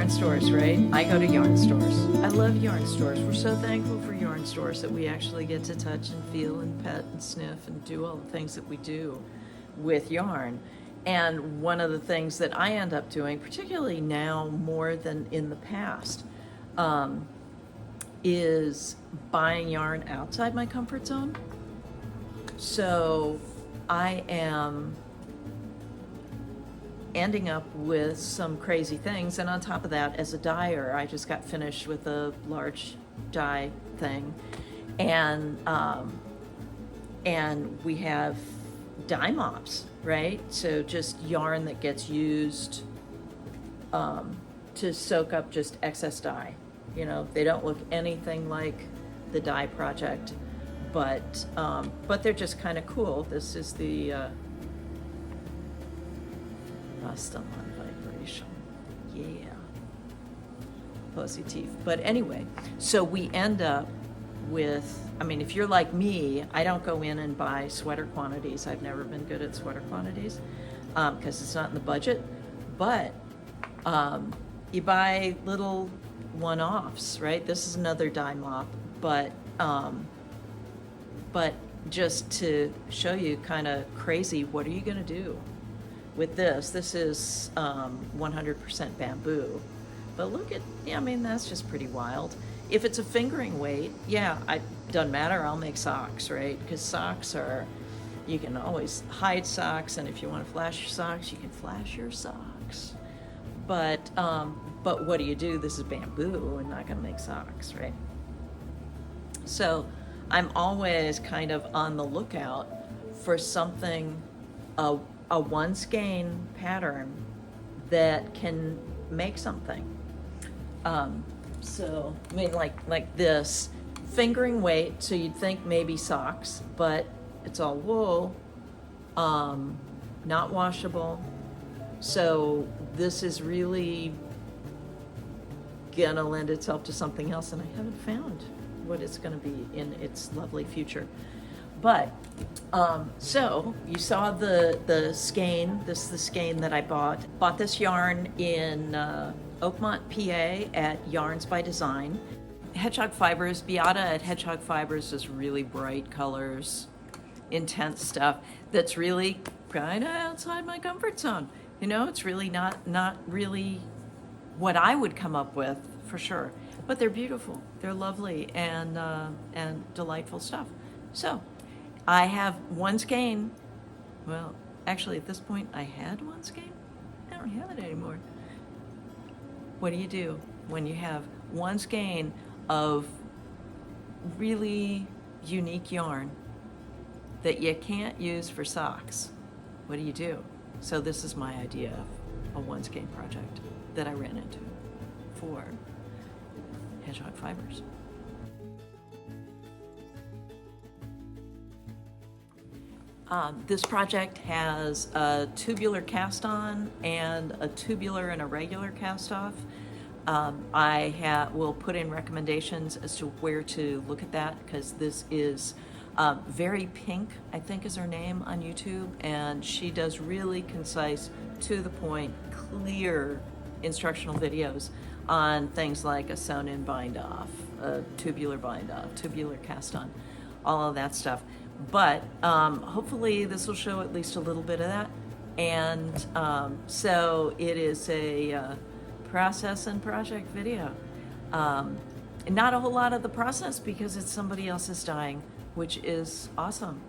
yarn stores, right? I go to yarn stores. I love yarn stores. We're so thankful for yarn stores that we actually get to touch and feel and pet and sniff and do all the things that we do with yarn. And one of the things that I end up doing, particularly now more than in the past, is buying yarn outside my comfort zone. So I am ending up with some crazy things. And on top of that, as a dyer, I just got finished with a large dye thing. And we have dye mops, right? So just yarn that gets used to soak up just excess dye. You know, they don't look anything like the dye project, but they're just kind of cool. This is the Rust on vibration. Yeah. Positive. But anyway, so we end up with, I mean, if you're like me, I don't go in and buy sweater quantities. I've never been good at sweater quantities because it's not in the budget. But you buy little one-offs, right? This is another dye mop, but just to show you kind of crazy, what are you going to do with this? This is 100% bamboo. But look at, yeah, I mean, that's just pretty wild. If it's a fingering weight, yeah, it doesn't matter, I'll make socks, right? Because socks are, you can always hide socks, and if you want to flash your socks, you can flash your socks. But what do? This is bamboo, and not going to make socks, right? So I'm always kind of on the lookout for something, a one skein pattern that can make something. So, I mean, like this, fingering weight, so you'd think maybe socks, but it's all wool, not washable. So this is really gonna lend itself to something else, and I haven't found what it's gonna be in its lovely future. But, so you saw the skein. This is the skein that I bought. Bought this yarn in Oakmont, PA at Yarns by Design. Hedgehog Fibres, Beata at Hedgehog Fibres is really bright colors, intense stuff that's really kind of outside my comfort zone. You know, it's really not really what I would come up with, for sure. But they're beautiful, they're lovely, and delightful stuff. So I have one skein. Well, actually at this point I had one skein. I don't have it anymore. What do you do when you have one skein of really unique yarn that you can't use for socks? What do? So this is my idea of a one skein project that I ran into for Hedgehog Fibres. This project has a tubular cast on and a tubular and a regular cast off. I will put in recommendations as to where to look at that, because this is Very Pink, I think is her name on YouTube, and she does really concise, to the point, clear instructional videos on things like a sewn-in bind-off, a tubular bind-off, tubular cast-on, all of that stuff. But hopefully this will show at least a little bit of that. And so it is a process and project video. Not a whole lot of the process because it's somebody else's dyeing, which is awesome.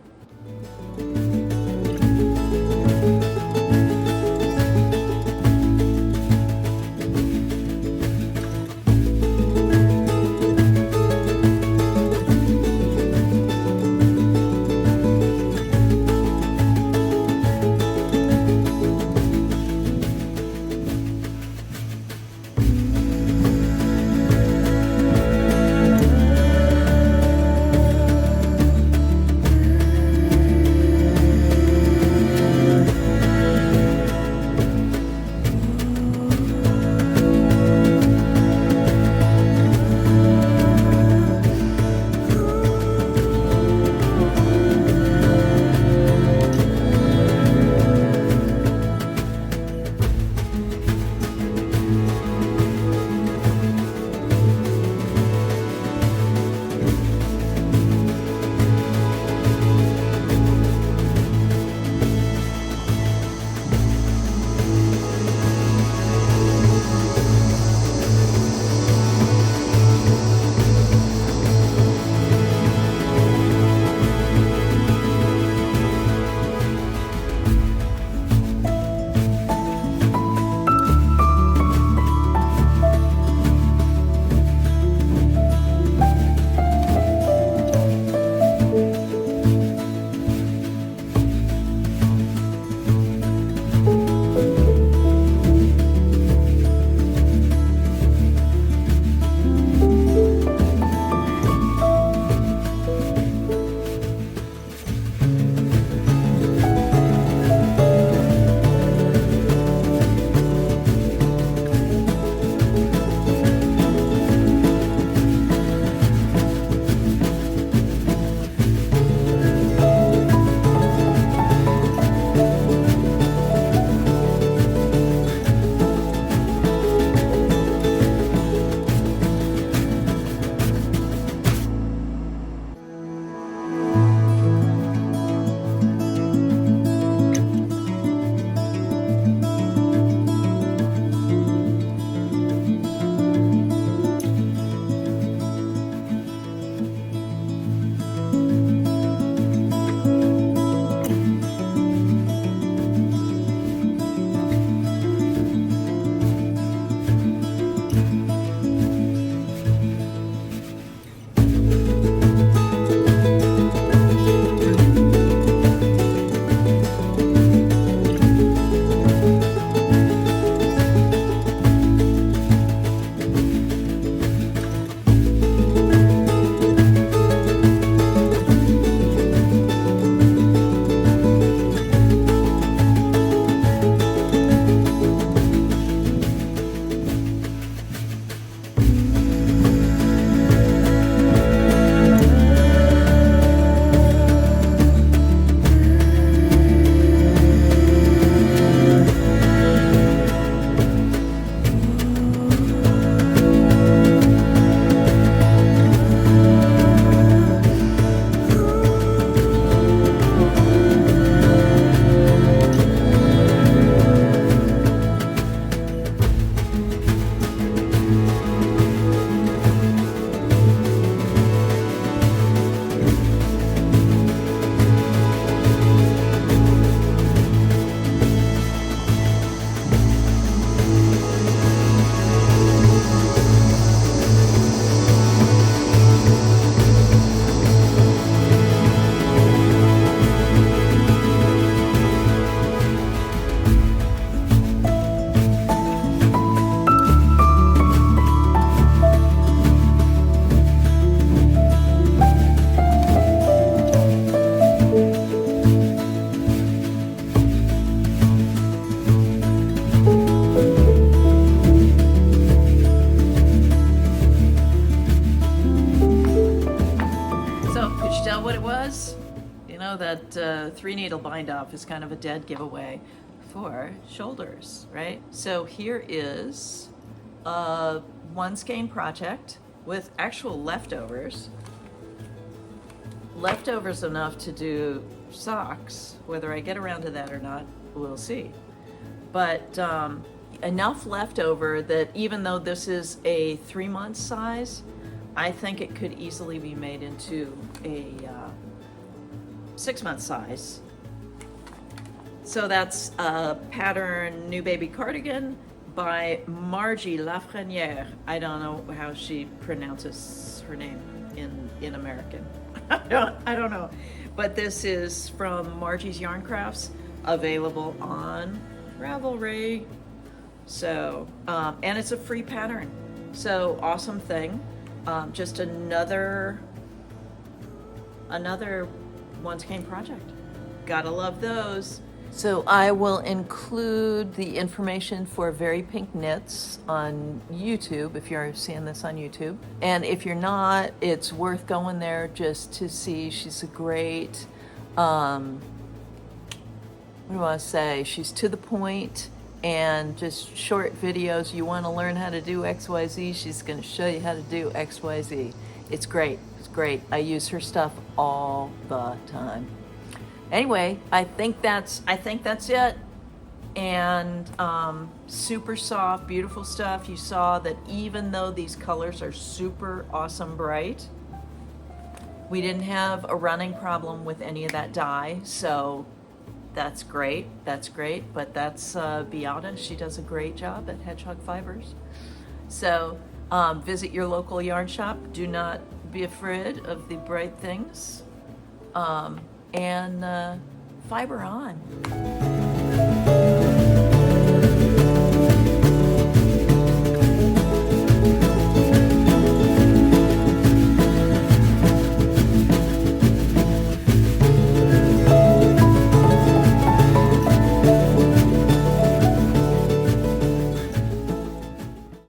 So, could you tell what it was? You know, that 3-needle bind off is kind of a dead giveaway for shoulders, right? So here is one skein project with actual leftovers. Leftovers enough to do socks. Whether I get around to that or not, we'll see. But enough leftover that even though this is a 3-month size, I think it could easily be made into a 6-month size. So that's pattern New Baby Cardigan by Margie Lafreniere. I don't know how she pronounces her name in American. I don't know. But this is from Margie's Yarn Crafts, available on Ravelry. So, and it's a free pattern. So awesome thing. Just another one skein project. Gotta love those. So I will include the information for Very Pink Knits on YouTube if you're seeing this on YouTube. And if you're not, it's worth going there just to see. She's a great, what do I say? She's to the point and just short videos. You want to learn how to do XYZ, she's going to show you how to do XYZ. It's great. It's great. I use her stuff all the time. Anyway, I think that's it. And super soft, beautiful stuff. You saw that even though these colors are super awesome bright, we didn't have a running problem with any of that dye. So that's great. That's great. But that's Beata. She does a great job at Hedgehog Fibres. So visit your local yarn shop. Do not be afraid of the bright things. And fiber on.